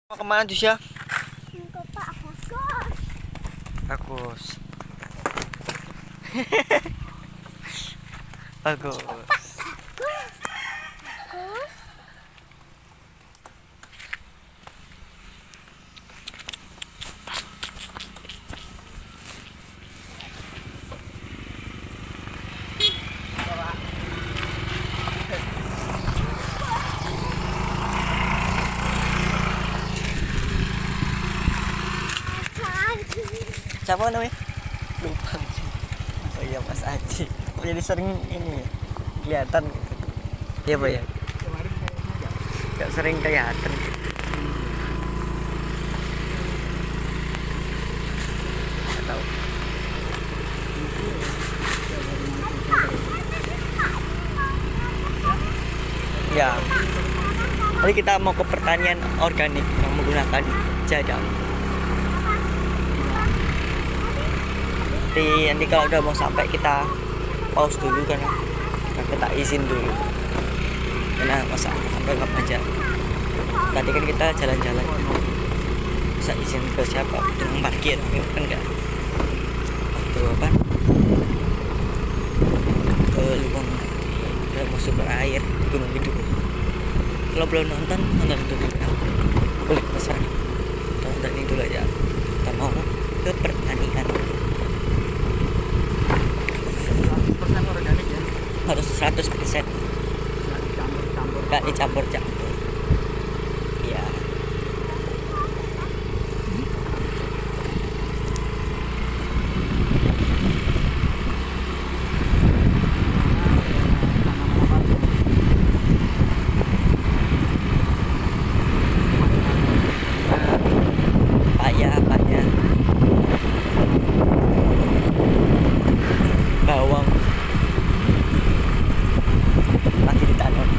Mau kemana tuh ya? Ke Pak Bagus. Bagus. Bagus. Bagus. Siapa namanya? Lupa. Oh iya Mas Aji. Oh, jadi sering ini kelihatan gitu. Iya Pak ya? Gak sering kelihatan. Gak tahu. Ya. Tadi kita mau ke pertanian organik yang menggunakan jadang. Nanti kalau udah mau sampai kita pause dulu karena kita izin dulu karena masa sampai nggak aja. Tadi kan kita jalan-jalan bisa izin ke siapa dengan parkir kan enggak waktu apa ke lubang ke masuk air Gunung Kidul. Kalau belum nonton dulu ya. Boleh pesan tonton ini dulu aja. Kita mau ke pertanian. Harus 100%. Gak dicampur-campur. Iya. Payah. Bawang lagi ditanam.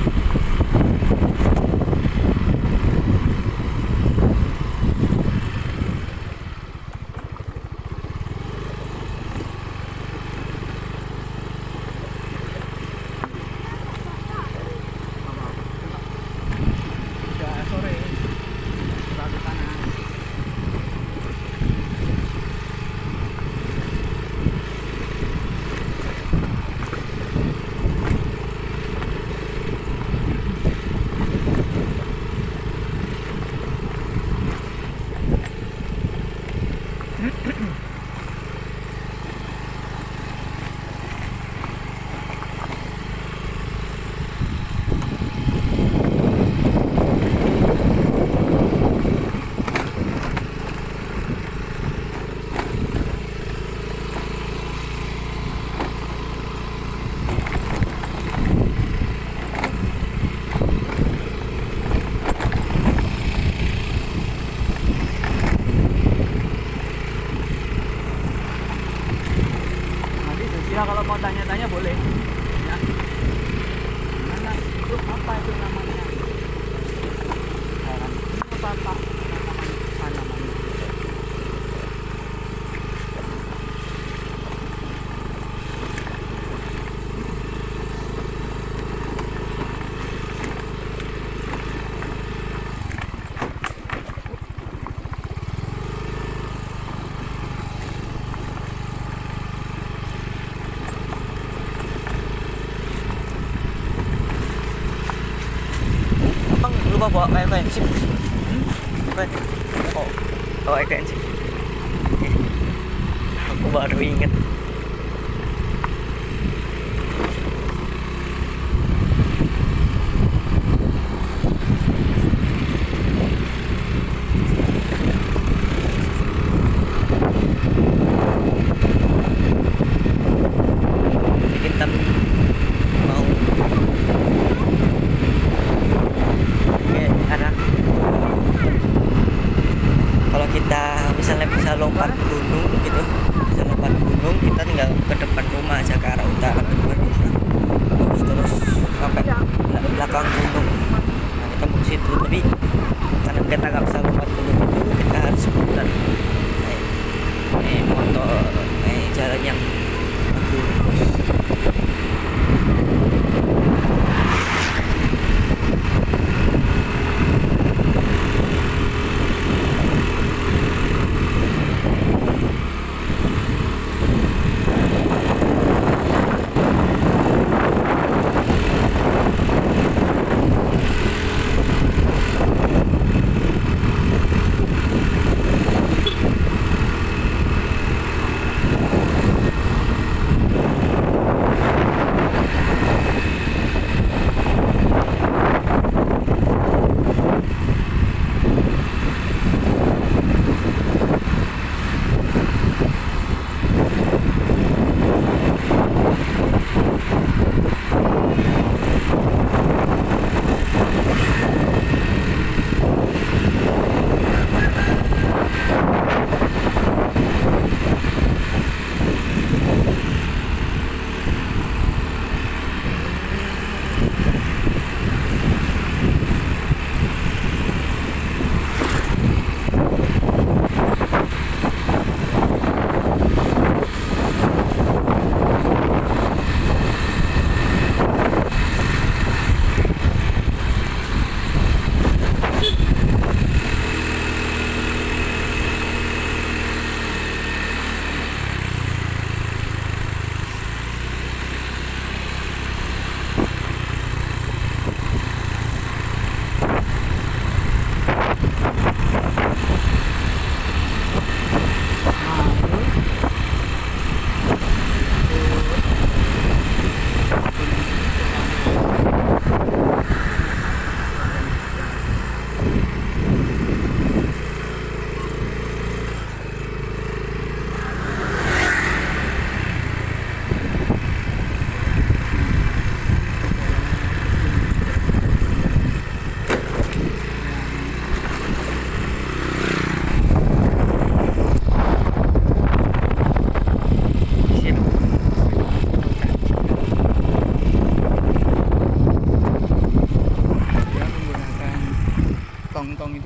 Ya kalau mau tanya-tanya boleh. Ya. Mana itu apa itu namanya? Ini apa Pak? Tanaman. Bang lupa bawa kayak sip. Oh, bawa kayak sip. Aku baru inget. Kita mau ke arah kalau kita misalnya bisa lompat gunung gitu, bisa lompat gunung, kita tinggal ke depan rumah aja ke arah utara terus sampai belakang gunung. Nah, kita mau ke situ, tapi karena kita nggak bisa lompat gunung itu kita harus putar naik motor, naik jalan yang lurus.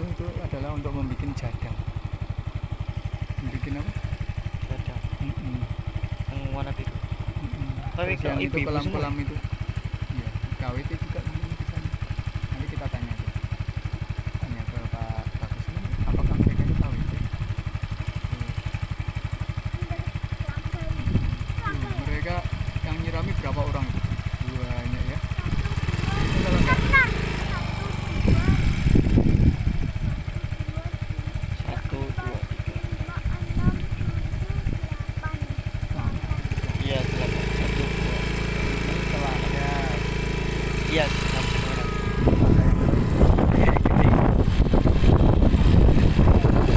itu adalah untuk membuat jadang. Membuat apa? Ada yang warna biru. Tapi Terus kalau yang itu ibu-ibu semua kolam-kolam itu, iya, KWT juga mungkin di sana. Nanti kita tanya ke Pak Bagus ini, apakah mereka itu KWT? Mereka yang nyirami berapa orang itu? Banyak ya. Itu kalau nggak satu dua tiga iya 8 1 2 setelah ada iya 8 orang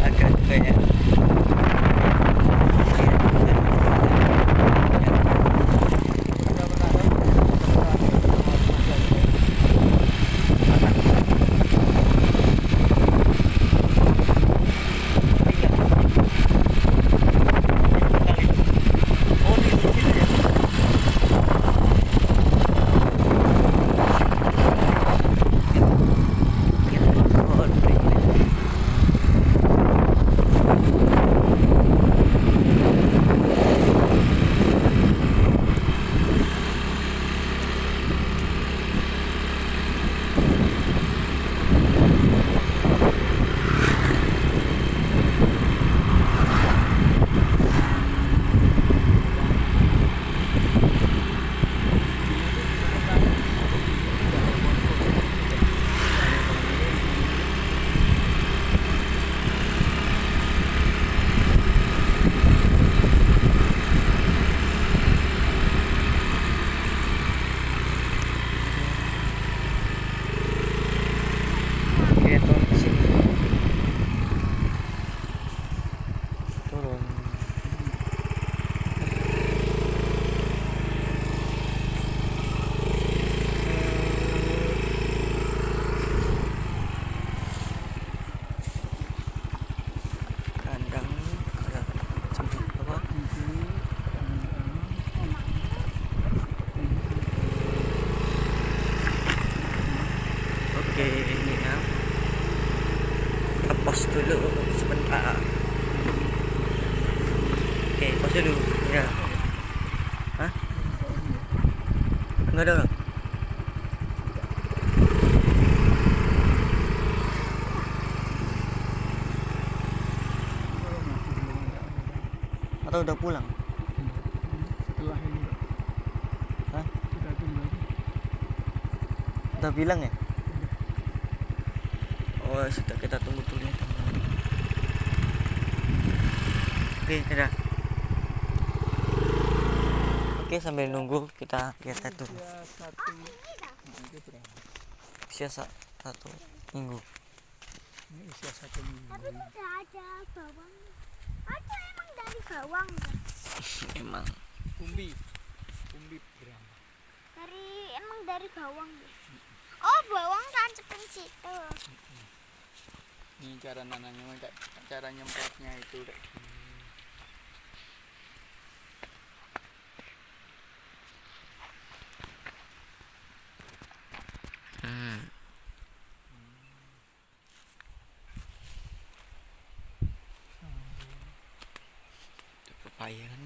agak banyak turun ke sini turun kandang ada jemput apa oke ini ya pos dulu sebentar oke pos dulu ya hah enggak ada orang atau udah pulang setelah ini hah kita tunggu lagi. udah bilang ya oh sudah kita tunggu dulu ya teman-teman oke dadah oke sambil nunggu kita lihat dulu Ya, satu itu berapa? usia 1 minggu Ini usia 1 minggu. Tapi tidak ada bawang. Ada emang dari bawang. emang Umbi berapa? Emang dari bawang. Oh, bawang tancepin situ. Ini cara nanamnya, cara nyemprotnya itu kayak gini. pepaya kan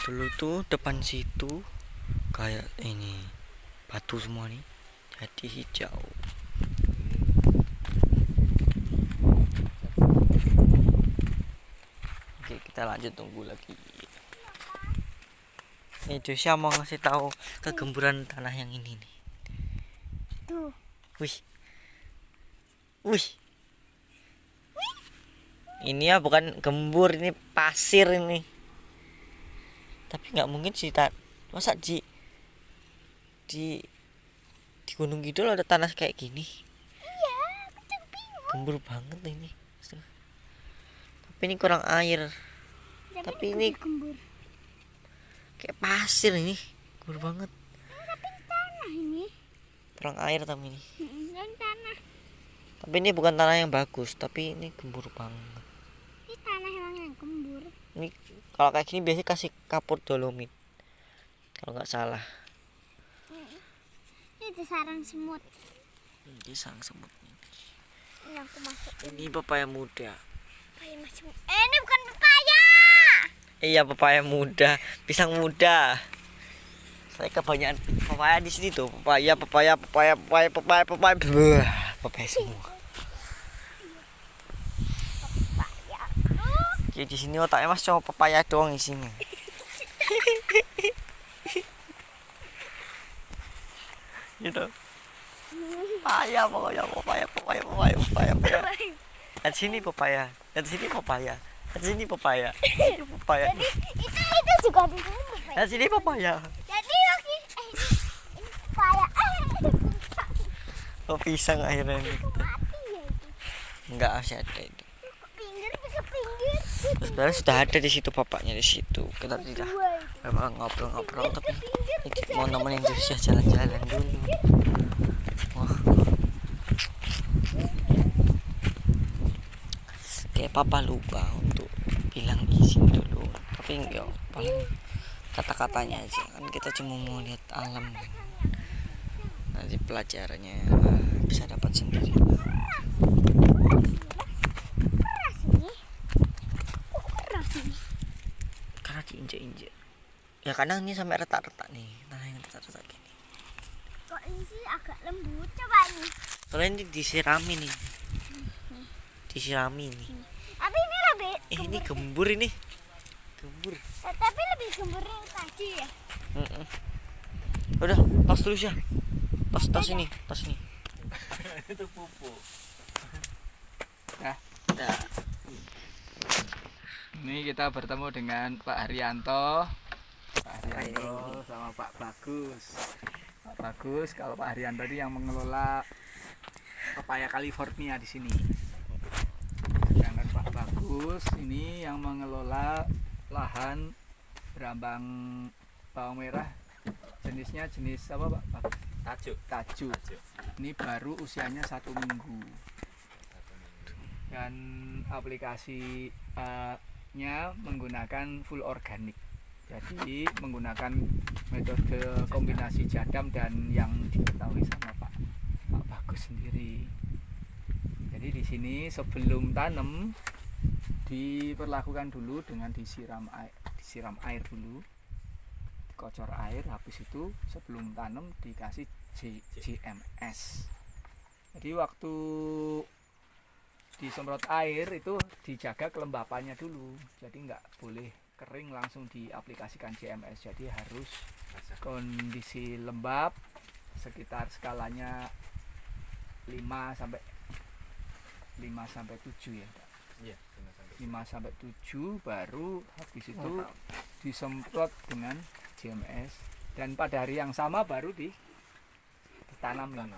dulu tuh depan situ kayak ini batu semua nih jadi hijau oke kita lanjut tunggu lagi nih Josia mau ngasih tahu kegemburan tanah yang ini nih Tuh. wih ini ya bukan gembur ini pasir ini tapi nggak mungkin sih masa di Gunung Kidul ada tanah kayak gini Iya, aku juga bingung. gembur banget ini tapi ini kurang air tapi ini gembur. kayak pasir ini gembur banget Tapi tanah ini. kurang air tapi ini Dan tanah. tapi ini bukan tanah yang bagus tapi ini gembur banget Ini tanah emang yang gembur. ini kalau kayak gini biasanya kasih kapur dolomit kalau nggak salah. Itu sarang semut. Ini sang semut. Ini aku masuk. Ini pepaya muda. Pepaya masuk. Ini bukan pepaya. Iya, pepaya muda, pisang muda. Saya kebanyakan pepaya di sini tuh. Pepaya. Beuh, pepaya semua. Pepaya. Oke, di sini otaknya Mas cuma pepaya doang di sini. Gitu. Pepaya pokoknya pepaya. Dan sini pepaya. Dan sini pepaya. Dan sini pepaya. Ini pepaya. Itu juga di sini pepaya. Dan sini pepaya. Jadi ini pepaya. Oh, pisang akhirnya ini. Mati ya itu. Enggak masih ada itu. Ke pinggir. Sebenarnya sudah ada di situ bapaknya di situ. Kita tidak Dua itu. memang ngobrol-ngobrol tapi ini mau nemenin Josia jalan-jalan dulu. Wah. Kayak papa lupa untuk bilang izin dulu. Tapi enggak, paling kata-katanya aja kan kita cuma mau lihat alam. Nanti pelajarannya bisa dapat sendiri. Keras ini. Kok keras ini? Karena diinjek-injek. Ya kadang ini sampai retak-retak nih. Nah, yang retak-retak gini. Kok ini sih agak lembut coba ini. Soalnya ini disirami nih. Disirami nih. Tapi ini lebih Ini gembur ini. Gembur. tapi lebih gembur yang tadi ya. Udah, tas dulu ya. Tas ini. Itu pupuk. Nah, Ini kita bertemu dengan Pak Haryanto. Sama Pak Bagus. Pak Bagus, kalau Pak Haryanto ini yang mengelola pepaya California di sini. Sedangkan Pak Bagus ini yang mengelola lahan berambang bawang merah. Jenisnya jenis apa Pak? Tajuk. Ini baru usianya 1 minggu. Dan aplikasinya menggunakan full organik. Jadi menggunakan metode kombinasi jadam dan yang diketahui sama Pak Bagus sendiri. Jadi di sini sebelum tanam diperlakukan dulu dengan disiram air dulu, dikocor air. Habis itu sebelum tanam dikasih GMS. Jadi waktu disemprot air itu dijaga kelembapannya dulu, jadi nggak boleh kering langsung diaplikasikan GMS. Jadi harus kondisi lembab sekitar skalanya 5 sampai 7 ya. Iya, 5 sampai 7 baru habis itu disemprot dengan GMS dan pada hari yang sama baru ditanamin.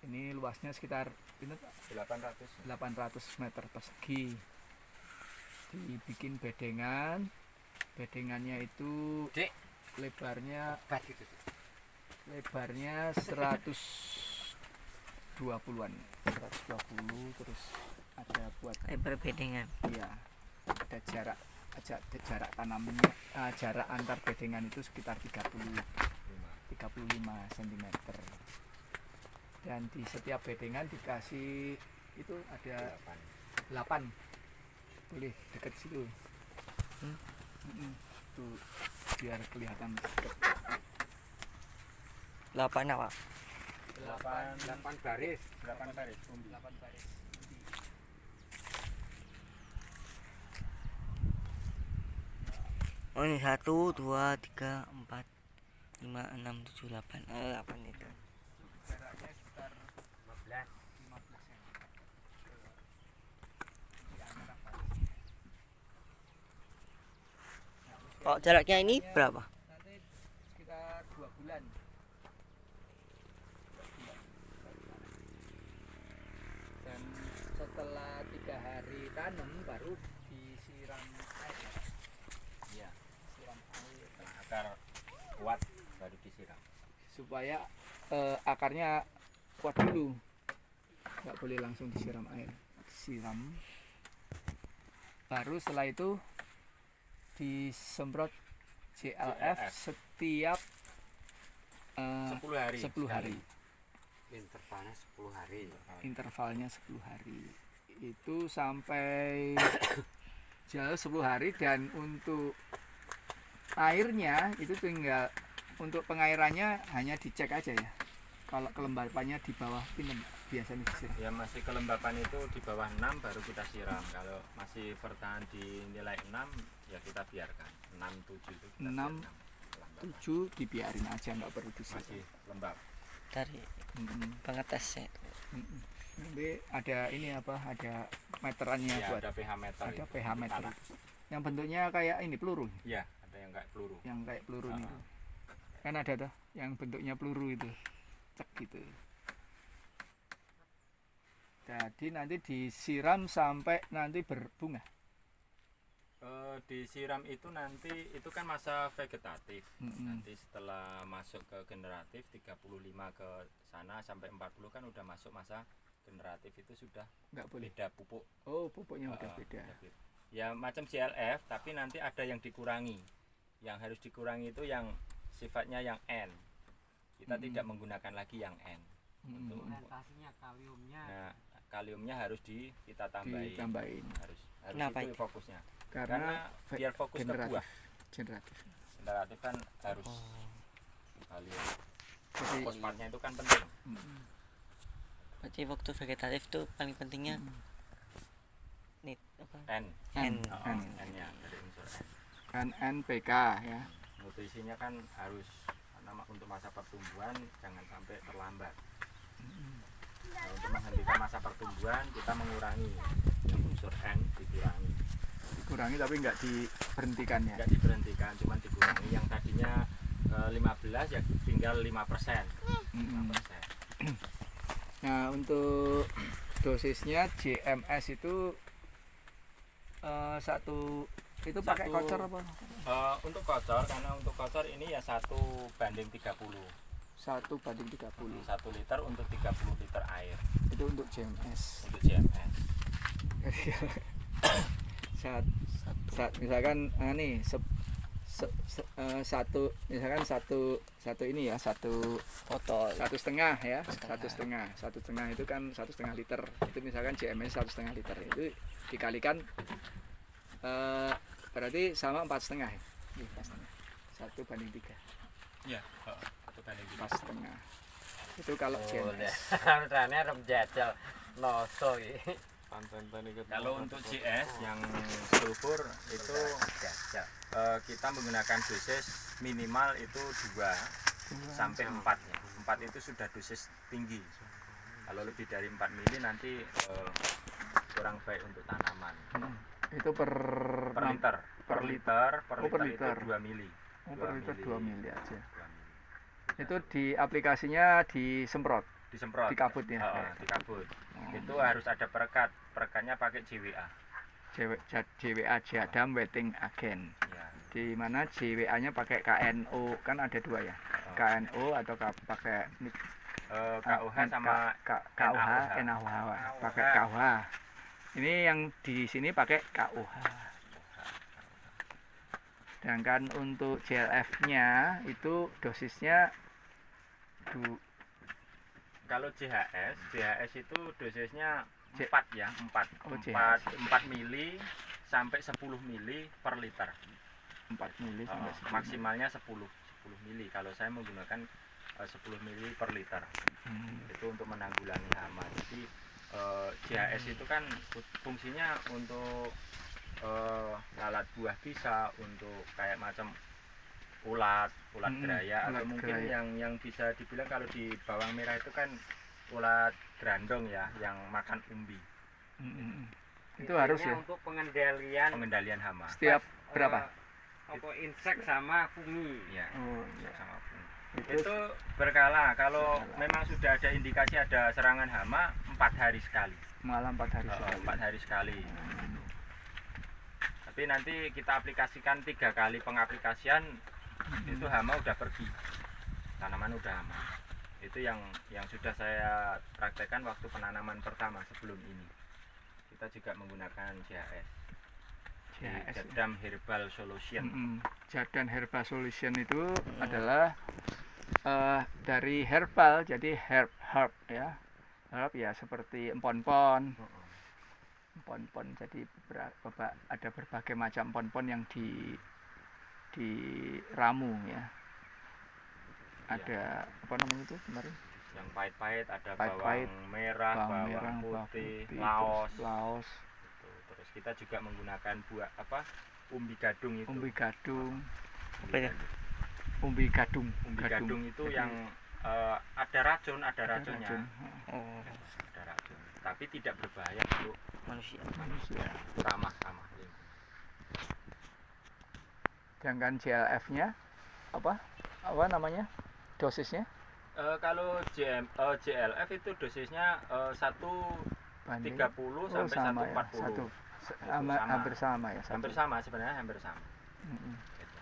Ini luasnya sekitar 800 meter persegi. Dibikin bedengannya itu lebarnya 120-an, 120 terus ada buat lebar bedengan. iya, ada jarak tanamnya, jarak antar bedengan itu sekitar 35 cm. Dan di setiap bedengan dikasih itu ada 8. Boleh dekat situ. Tuh biar kelihatan dekat. 8 apa? 8 baris. Oh ini 1, 2, 3, 4, 5, 6, 7, 8. 8 itu. Jaraknya sekitar 15 cm. Kalau jaraknya ini berapa? Nanti sekitar 2 bulan. Dan setelah 3 hari tanam baru disiram air. Iya, Siram air akar kuat baru disiram. supaya akarnya kuat dulu. Nggak boleh langsung disiram air. Siram. Baru setelah itu disemprot JLF setiap 10 hari. 10 hari. Intervalnya 10 hari. Intervalnya 10 hari. Itu sampai jauh 10 hari, dan untuk airnya itu tinggal untuk pengairannya hanya dicek aja ya. Kalau kelembapannya di bawah pinten biasanya disiram. Ya masih kelembapan itu di bawah 6 baru kita siram. Kalau masih bertahan di nilai 6 ya kita biarkan. 6 7 itu kita 6, biarkan. Kelembapan. 7 dibiarin aja, nggak perlu disiram. Masih lembab. Dari pengetesnya itu. Nanti ada ini apa? Ada meterannya Ya, buat ada pH meter. ada itu. pH meter. Tanah. Yang bentuknya kayak ini peluru. Ya, ada yang kayak peluru. Yang kayak peluru Ah. itu. Kan ada tuh yang bentuknya peluru itu. Cek gitu. Jadi nanti disiram sampai nanti berbunga. Disiram itu nanti itu kan masa vegetatif. Mm-mm. Nanti setelah masuk ke generatif 35 ke sana sampai 40 kan udah masuk masa generatif, itu sudah Nggak boleh. beda pupuk. Oh, pupuknya udah Ah, beda. udah beda. Ya macam CLF, tapi nanti ada yang dikurangi. Yang harus dikurangi itu yang sifatnya yang N. Kita Mm-mm. tidak menggunakan lagi yang N. Mm-mm. Fermentasinya kaliumnya Nah, kaliumnya harus kita tambahin. Ditambahin Harus Kenapa itu itu? fokusnya. karena Karena biar fokus ke generatif. buah. Generatif. Generatif kan harus Oh. kalium. Jadi Fosfatnya itu kan penting. mm-mm. Berarti waktu vegetatif tuh paling pentingnya nit apa? N. N. Oh, N. N-nya dari unsur N. Kan NPK ya. Nutrisinya kan harus untuk masa pertumbuhan jangan sampai terlambat. Nah, untuk menghentikan masa pertumbuhan kita mengurangi yang unsur N, dikurangi. Dikurangi tapi nggak diberhentikan ya. Enggak diberhentikan, cuma dikurangi. Yang tadinya 15 ya tinggal 5%. Mm-mm. 5%. Nah, untuk dosisnya JMS itu satu itu pakai Satu- kocor apa? Untuk kocor, karena untuk kocor ini ya 1:30. 1/30. 1 liter untuk 30 liter air Itu untuk JMS. untuk JMS. saat misalkan nih satu misalkan satu ini ya satu Botol. 1,5 ya Setengah. 1,5 itu kan 1,5 liter, itu misalkan JMS 1,5 liter itu dikalikan berarti sama 4,5 ya. 1/3 Iya, 1/3. 4,5 itu kalau Oh, JMS. Rane arep jajal noso iki. Kalau untuk JS yang sulfur itu kita menggunakan dosis minimal itu 2 sampai 4 ya. 4 itu sudah dosis tinggi. Kalau lebih dari 4 mili nanti kurang baik untuk tanaman. Itu per Per liter, per liter, per Oh, per liter liter. itu 2 mili. per liter 2 mili aja. 2 mili. Itu di aplikasinya disemprot, Disemprot. dikabut ya. Dikabut. Itu harus ada perekat. Perekatnya pakai JWA. JWA Jadam Wetting Agent. Ya. Di mana JWA-nya pakai KNO, kan ada 2 ya. KNO atau pakai KOH sama KOH, NaOH, pakai KOH. Ini yang di sini pakai KOH. Sedangkan untuk JLF-nya itu dosisnya kalau JHS itu dosisnya J- 4 ya, 4. Oh, 4 mili sampai 10 mili per liter. 4 mili sampai 10 mili. Maksimalnya 10 mili. Kalau saya menggunakan 10 mili per liter. Itu untuk menanggulangi hama. Jadi JHS itu kan fungsinya untuk lalat buah bisa, untuk kayak macam ulat geraya, ulat atau mungkin geraya. yang bisa dibilang kalau di bawang merah itu kan ulat grandong ya, yang makan umbi. Itu harus ya. Intinya untuk Pengendalian hama. Setiap berapa? Apa insek sama fungi. Ya, Oh, iya. sama fungi. Itu Itu berkala. Kalau Berkala. memang sudah ada indikasi ada serangan hama, 4 hari sekali. malam 4 hari sekali. 4 hari sekali. Tapi nanti kita aplikasikan 3 kali pengaplikasian, itu hama udah pergi, tanaman udah aman. Itu yang sudah saya praktekkan waktu penanaman pertama sebelum ini. Kita juga menggunakan JHS. Di JHS. Jadam Herbal Solution. Jadam Herbal Solution itu adalah dari herbal, jadi herb ya. Herb ya seperti empon-pon. Empon-pon, jadi ada berbagai macam empon-pon yang diramu ya. Ada apa namanya itu kemarin? Yang pahit-pahit, ada Pahit-pahit, bawang merah, bawang putih, laos. laos, Gitu. Terus kita juga menggunakan buah umbi gadung itu. umbi gadung, Apa itu? umbi gadung. Umbi gadung itu Jadi, yang ada racunnya. racun. Oh, Ada racun. Tapi tidak berbahaya untuk manusia. Manusia. ramah. Sedangkan JLF-nya apa namanya? Dosisnya Kalau JLF itu dosisnya 130 banding sampai sama 140. ya, Sama. hampir sama ya. Hampir sama sebenarnya, hampir sama. Mm-mm. Gitu.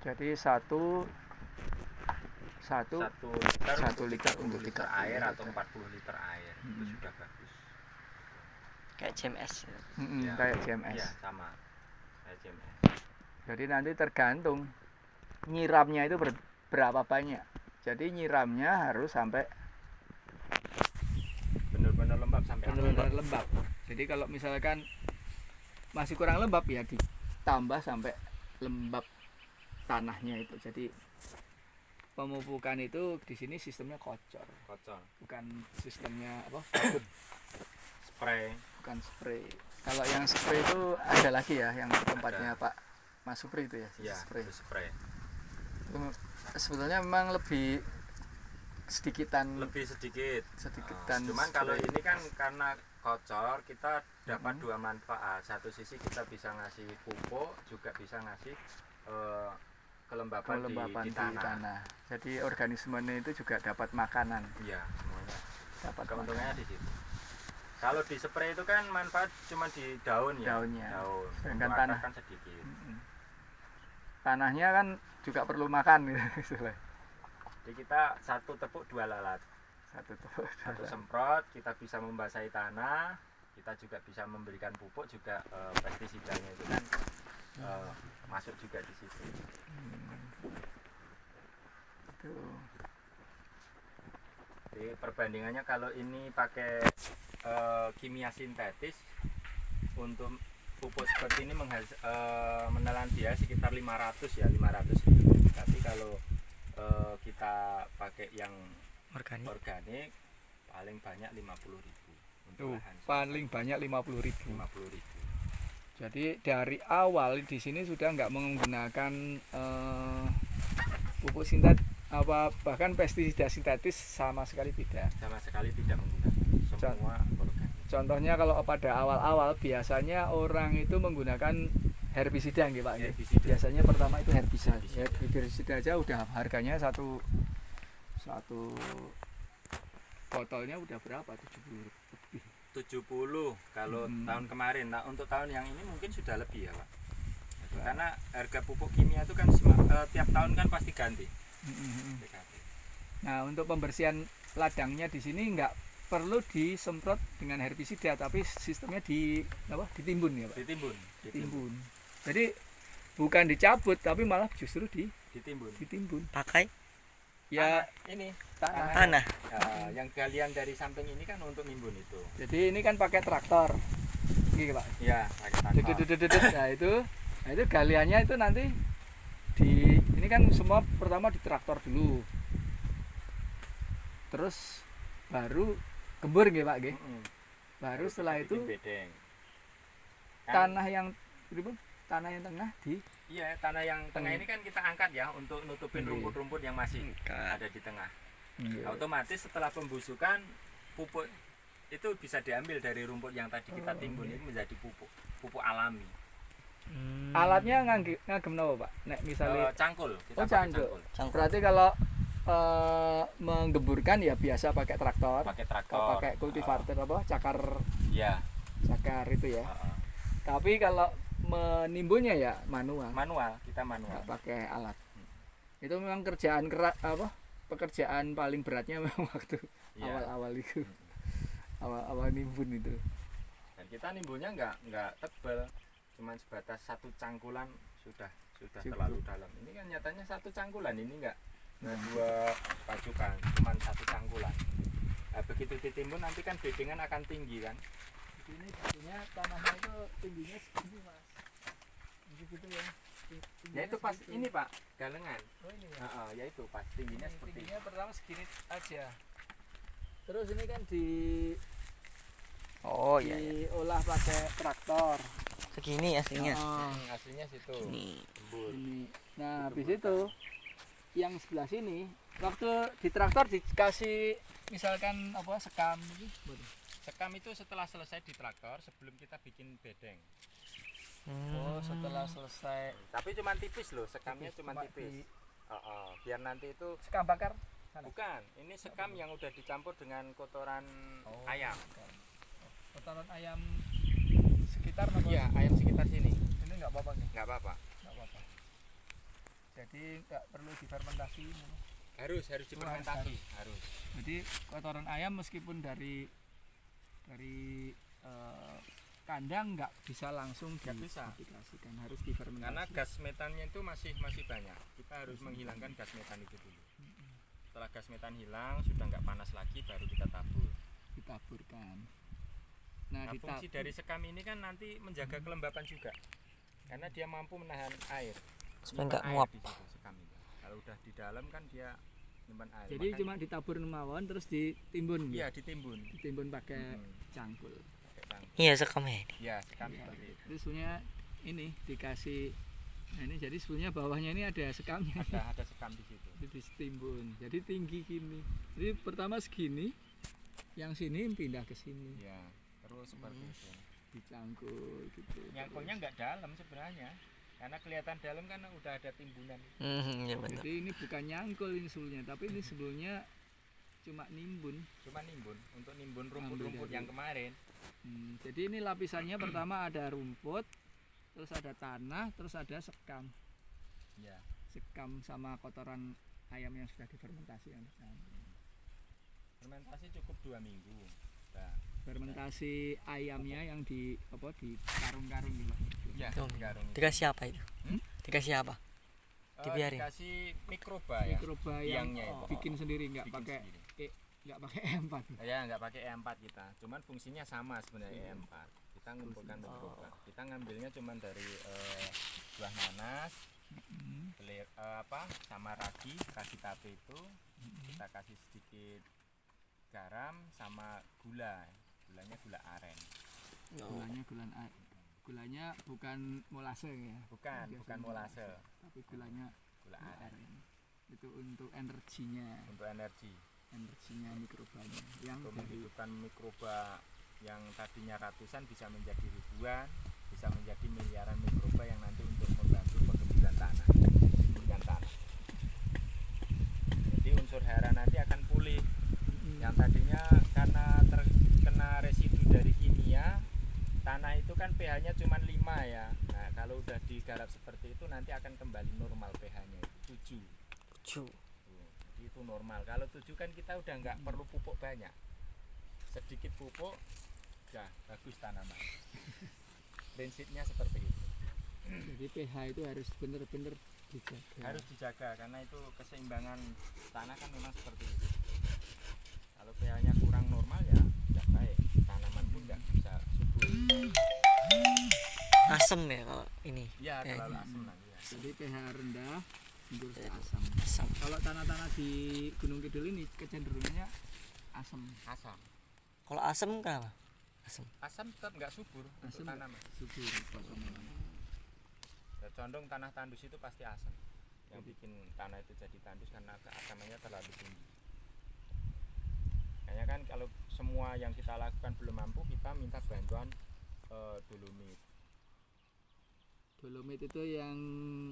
Jadi satu 1 liter untuk 30 liter 30 air liter. atau 40 liter air itu sudah bagus. Kayak CMS. Ya. kayak JMS. Iya, sama. Kayak JMS. Jadi nanti tergantung nyiramnya itu berapa banyak. Jadi nyiramnya harus sampai Benar-benar lembab sampai benar-benar lembab. Jadi kalau misalkan masih kurang lembab ya ditambah sampai lembab tanahnya itu. Jadi pemupukan itu di sini sistemnya kocor, bukan sistemnya apa? spray. Bukan spray. Kalau yang spray itu ada lagi ya, yang tempatnya Pak Mas Supri itu ya, Iya, spray. itu spray. Itu sebetulnya memang lebih sedikitan Lebih sedikit. Cuman spray. kalau ini kan karena kocor, kita dapat dua manfaat. Satu sisi kita bisa ngasih pupuk, juga bisa ngasih kelembapan di tanah. Jadi organismenya itu juga dapat makanan, Iya, semuanya. dapat Keuntungannya di situ. Kalau di spray itu kan manfaat cuma di daun ya. Daunnya. Daun. Sedangkan Untuk tanah. akar kan sedikit. Tanahnya kan juga perlu makan gitu istilahnya. Jadi kita satu tepuk dua lalat. Satu semprot kita bisa membasahi tanah, kita juga bisa memberikan pupuk, juga pestisidanya itu kan masuk juga di situ. Tuh. Jadi perbandingannya kalau ini pakai kimia sintetis, untuk pupuk seperti ini menelan biaya sekitar 500 ya, 500.000. Tapi kalau kita pakai yang organik paling banyak 50.000 untuk lahan. Paling banyak 50.000. 50.000. Jadi dari awal di sini sudah nggak menggunakan pupuk sintetis bahkan pestisida sintetis sama sekali tidak. Sama sekali tidak menggunakan, semua organik. Contohnya kalau pada awal-awal biasanya orang itu menggunakan herbisida nggih Pak. Herbisida. Biasanya pertama itu herbisida. Herbisida aja udah harganya satu botolnya udah berapa? 70 lebih. 70 kalau tahun kemarin. Nah, untuk tahun yang ini mungkin sudah lebih ya Pak. Karena harga pupuk kimia itu kan tiap tahun kan pasti ganti. Nah, untuk pembersihan ladangnya di sini nggak perlu disemprot dengan herbisida, tapi sistemnya ditimbun ya Pak. Ditimbun. Jadi bukan dicabut, tapi malah justru ditimbun. Pakai Ya ini tanah. yang galian dari samping ini kan untuk nimbun itu. jadi ini kan pakai traktor. Gini Pak. Iya, pakai traktor. Nah itu galiannya itu nanti ini kan semua pertama di traktor dulu. Terus baru gembur nggih Pak nggih. Baru setelah itu bedeng. tanah yang tengah Iya, tanah yang tengah ini kan kita angkat ya untuk nutupin Iya. rumput-rumput yang masih ada di tengah. Otomatis setelah pembusukan, pupuk itu bisa diambil dari rumput yang tadi kita timbun ini menjadi pupuk alami. Alatnya ngagem napa Pak? Nek misalnya Cangkul, kita pakai cangkul. cangkul. Berarti kalau menggemburkan ya biasa pakai traktor. Pakai traktor. Kalau pakai kultivator cakar Iya. itu ya. Tapi kalau menimbunnya ya manual. Kita manual. Nggak pakai alat. Itu memang pekerjaan paling beratnya memang waktu Iya. awal-awal itu. Awal-awal nimbun itu. Dan kita nimbunnya nggak tebal, cuman sebatas satu cangkulan sudah Cukup. terlalu dalam. Ini kan nyatanya satu cangkulan, ini enggak dua pacukan, cuman satu cangkulan. Nah, begitu ditimbun nanti kan bedengan akan tinggi kan. Ini sebetulnya tanahnya itu tingginya segini mas. Gitu ya. Ya itu pas ini Pak, galengan. Oh ini ya. Ya itu pas tingginya seperti Tingginya pertama segini aja. Terus ini kan Oh iya, iya. diolah pakai traktor. Segini aslinya. Oh, aslinya situ. Ini. ini. Nah, habis itu yang sebelah sini waktu di traktor dikasih misalkan apa sekam gitu. Sekam itu setelah selesai di traktor sebelum kita bikin bedeng. Oh, setelah selesai Tapi cuma tipis loh, sekamnya cuma cuma tipis. Biar nanti itu sekam bakar. bukan, ini sekam yang udah dicampur dengan kotoran ayam. Kotoran ayam sekitar apa? Iya, ayam sekitar sini. Ini nggak apa-apa nih. Nggak apa-apa. Nggak apa-apa. Jadi nggak perlu difermentasi. Harus difermentasi, harus. Jadi kotoran ayam meskipun dari kandang nggak bisa langsung Nggak bisa. diaplikasikan, harus difermentasi. Karena gas metannya itu masih banyak. Kita harus menghilangkan gas metan itu dulu. Setelah gas metan hilang, sudah nggak panas lagi, baru kita tabur. ditaburkan. Nah, fungsi dari sekam ini kan nanti menjaga kelembapan juga, karena dia mampu menahan air. Supaya Nyimpan nggak air nguap. di situ sekam itu. Kalau udah di dalam kan dia nyimpan air. Jadi Makanya- cuma ditabur mawon terus ditimbun. iya ditimbun. Ditimbun pakai Hmm, cangkul. pakai cangkul. Iya sekamnya ini. Iya, sekam Ya, seperti itu. itu sebenarnya ini dikasih. Nah ini jadi sebenarnya bawahnya ini ada sekamnya. Ada sekam di situ. Itu ditimbun. Jadi tinggi gini. Jadi pertama segini, yang sini pindah ke sini, Iya, terus seperti itu. dicangkul gitu. Nyangkulnya nggak dalam sebenarnya, karena kelihatan dalam kan udah ada timbunan. Iya benar. Jadi ini bukan nyangkul ini sebelumnya, tapi ini sebelumnya cuma nimbun. Cuma nimbun untuk nimbun Ambil rumput-rumput dari- yang kemarin. Jadi ini lapisannya pertama ada rumput, terus ada tanah, terus ada sekam. Iya. Sekam sama kotoran ayam yang sudah difermentasi. Fermentasi cukup 2 minggu. Nah, Fermentasi ayamnya yang di karung-karung gitu. ya, Tuh, garung. Dikasih apa itu? Hmm? Dikasih apa? Dibiarin? Dikasih mikroba ya. Mikroba yang Biangnya itu. bikin sendiri, nggak Bikin pakai sendiri. nggak pakai empat. Ya nggak pakai E4 kita, cuman fungsinya sama sebenarnya E4. Kita ngumpulkan mikroba. Kita ngambilnya cuman dari buah nanas, sama ragi tape itu. Kita kasih sedikit garam sama gula. Gulanya gula aren. Gulanya bukan molase ya. Bukan Biasanya molase, tapi gulanya gula gula aren aren. Itu untuk energinya untuk energi. mikrobanya yang Untuk dari menghidupkan mikroba yang tadinya ratusan bisa menjadi ribuan, bisa menjadi miliaran mikroba yang nanti untuk membantu penggemburan tanah, pembukaan tanah. Jadi unsur hara nanti akan pulih. Yang tadinya karena terkena residu dari kimia, tanah itu kan pH-nya cuma 5 ya. Nah, kalau udah digarap seperti itu nanti akan kembali normal pH-nya 7. Jadi itu normal. Kalau 7 kan kita udah nggak perlu pupuk banyak. Sedikit pupuk, ya bagus tanaman. Prinsipnya seperti itu. jadi pH itu harus benar-benar dijaga. Harus dijaga karena itu keseimbangan tanah kan memang seperti itu. Kalau pH-nya kurang normal ya tidak baik. Tanaman pun nggak bisa subur. Asem ya kalau ini. Ya, Ya, terlalu asam nanti ya. Jadi pH rendah cenderung ke asam. Asam. Kalau tanah-tanah di Gunung Kidul ini kecenderungannya asam. Asam. Kalau asem kenapa? Asem. Asam tetap nggak subur untuk Asam tanaman. subur potongan. Ya, condong tanah tandus itu pasti asam. Yang bikin tanah itu jadi tandus karena keasamannya terlalu tinggi. Kayaknya kan kalau semua yang kita lakukan belum mampu, kita minta bantuan dolomit. Dolomit itu yang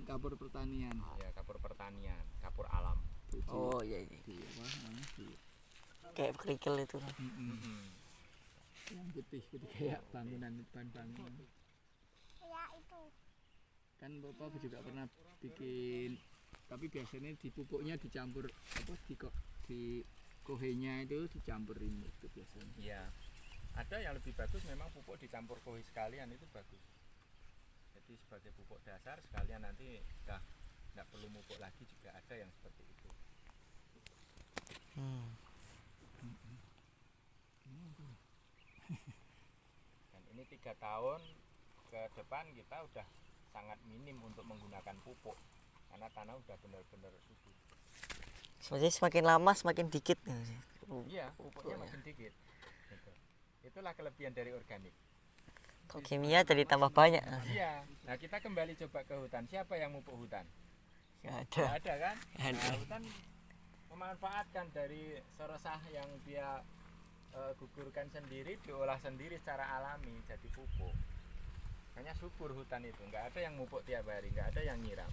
kapur pertanian. Ya, kapur pertanian, kapur alam. Oh iya ini. Di apa namanya? Kayak kerikil itu. Yang putih kayak bangunan bangunan. Ya itu. Kan Bapak juga pernah bikin, tapi biasanya di pupuknya dicampur apa di kohenya itu dicampurin itu biasanya. Iya. Ada yang lebih bagus memang pupuk dicampur kohi sekalian itu bagus. jadi sebagai pupuk dasar sekalian nanti udah nggak perlu pupuk lagi juga ada yang seperti itu. Dan ini 3 tahun ke depan kita udah sangat minim untuk menggunakan pupuk karena tanah udah benar-benar subur. Sebenarnya semakin lama semakin dikit. Iya, pupuknya makin dikit. Gitu. Itulah kelebihan dari organik. Kok kimia jadi tambah banyak? Iya. Nah, kita kembali coba ke hutan. Siapa yang mupuk hutan? Nggak ada. Nggak ada kan? Nggak ada. Nah, hutan memanfaatkan dari sorosah yang dia gugurkan sendiri, diolah sendiri secara alami jadi pupuk. Makanya subur hutan itu, nggak ada yang mupuk tiap hari, nggak ada yang nyiram.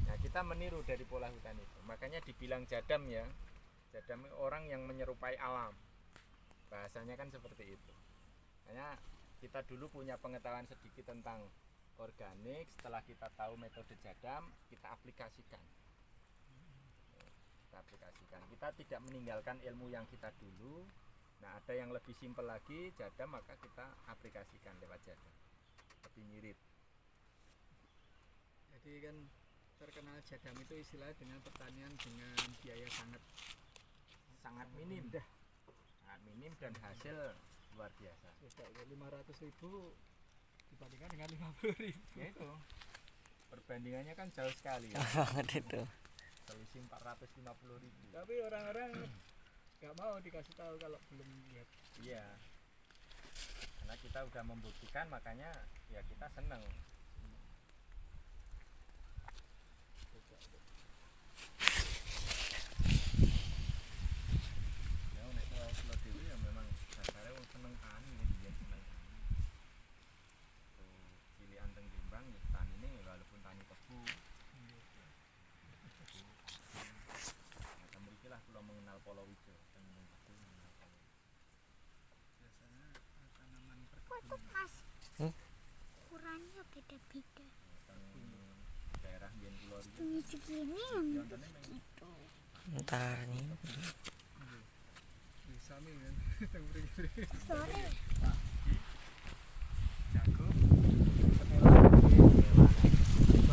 Nah, kita meniru dari pola hutan itu. Makanya dibilang jadam ya. Jadam orang yang menyerupai alam. Bahasanya kan seperti itu. Makanya kita dulu punya pengetahuan sedikit tentang organik. Setelah kita tahu metode jadam, kita aplikasikan. Kita tidak meninggalkan ilmu yang kita dulu. Nah, ada yang lebih simpel lagi jadam, maka kita aplikasikan lewat jadam. Lebih mirip. Jadi kan terkenal jadam itu istilahnya dengan pertanian dengan biaya Sangat minim. Sangat minim dan hasil luar biasa. 500.000 dibandingkan dengan 50.000. Ya itu. Perbandingannya kan jauh sekali ya. Banget itu. Selisih 450.000. Tapi orang-orang nggak mau dikasih tahu kalau belum lihat. Iya. Karena kita udah membuktikan, makanya ya kita seneng. Ya nek kalau dhewe ya memang dasare wong seneng tani ya seneng tani. Tuh cilikan teng Jombang ya tanine walaupun tani tebu. Nah, mriki lah kula mengenal Polowijo teng tebu mengenal Polowijo. Biasanya tanaman Kok mas? Ukurannya beda-beda. Teng daerah Biyen Pulau Riau. Segini Yontene meng gitu. Ntar nih. bisa nih kan. Teng mriki. Sore. Jago.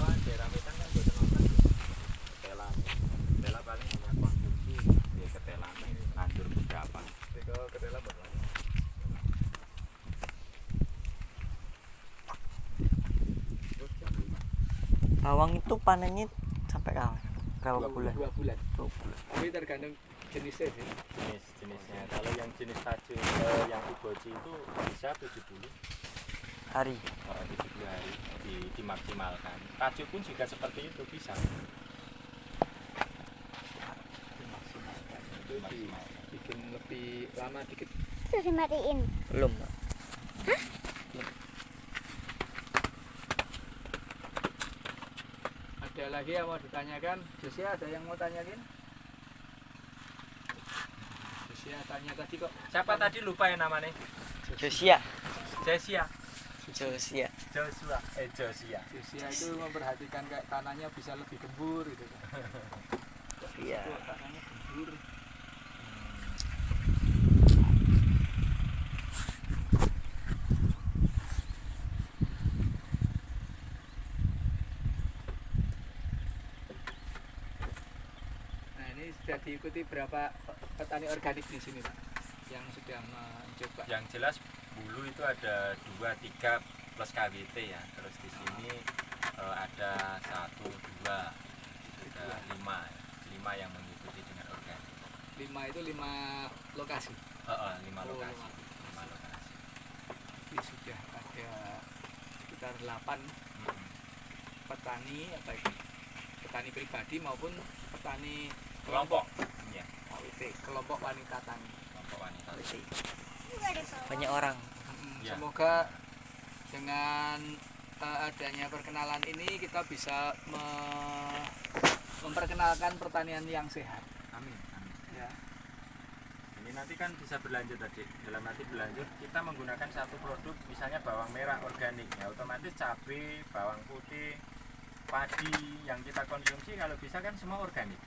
soal daerah wetan kan boten nonton ketelan. Ketela paling hanya konsumsi ya ketelan lanjur beberapa. Teko ketela bakal. Terus jam 5. Bawang itu panennya sampai kapan? Berapa bulan? 2 bulan. 2 bulan. Tapi tergantung jenisnya sih. Jenisnya kalau yang jenis tajuk yang uboji itu bisa 70 Hari. 70 hari dimaksimalkan. Tajuk pun juga seperti itu bisa. Itu bikin lebih lama dikit. Terus dimatiin. Belum. Ada lagi yang mau ditanyakan? Josia ada yang mau tanyain? Josia tanya tadi kok. Siapa tadi lupa ya namanya? Josia. Josia. Josia. Josia. Josia itu memperhatikan kayak tanahnya bisa lebih gembur gitu kan. Iya. Kok tanahnya gembur. Nah, ini sudah diikuti berapa petani organik di sini, Pak, yang sudah mencoba? Yang jelas bulu itu ada 2, 3 plus KWT ya. Terus di sini ada 1, 2, ada 5 yang mengikuti dengan organik. 5 itu 5 lokasi. 5 Oh, lokasi. 5. 5 lokasi. Jadi sudah ada sekitar 8 petani, apa itu? Petani pribadi maupun petani Kelompok. Iya, KWT, kelompok wanita tani. kelompok wanita. Juga ada bawang. Banyak orang. Ya. Semoga dengan adanya perkenalan ini kita bisa memperkenalkan pertanian yang sehat. Amin. Amin. Ya. Ini nanti kan bisa berlanjut tadi. Dalam arti berlanjut, kita menggunakan satu produk, misalnya bawang merah organik. Ya, otomatis cabai, bawang putih, padi yang kita konsumsi kalau bisa kan semua organik.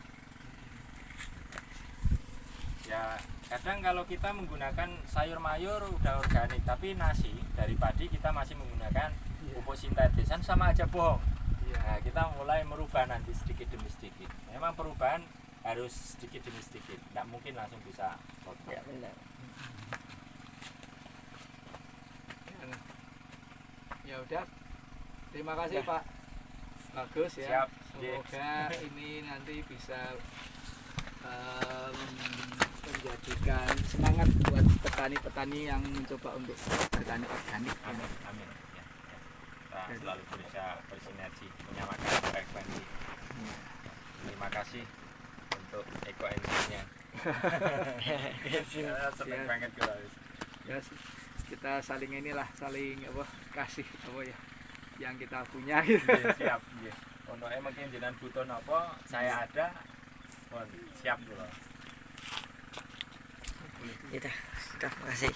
Ya, kadang kalau kita menggunakan sayur mayur udah organik, tapi nasi dari padi kita masih menggunakan pupuk sintetis kan sama aja bohong. Iya. Nah, kita mulai merubah nanti sedikit demi sedikit. Memang perubahan harus sedikit demi sedikit, nggak mungkin langsung bisa total. Ya benar. Ya udah. Terima kasih Ya. Pak. Bagus ya. Siap. Semoga ini nanti bisa menjadikan semangat buat petani-petani yang mencoba untuk petani organik. Amin, amin. Ya, ya. Kita selalu berusaha bersinergi, menyamakan frekuensi. Terima kasih untuk ekoenzimnya. Ya, seneng Ya. banget kalau Ya, kita saling inilah, saling apa kasih apa ya yang kita punya gitu. siap. Untuk mungkin jenengan butuh apa, saya ada. Pun siap dulu. Kita, makasih.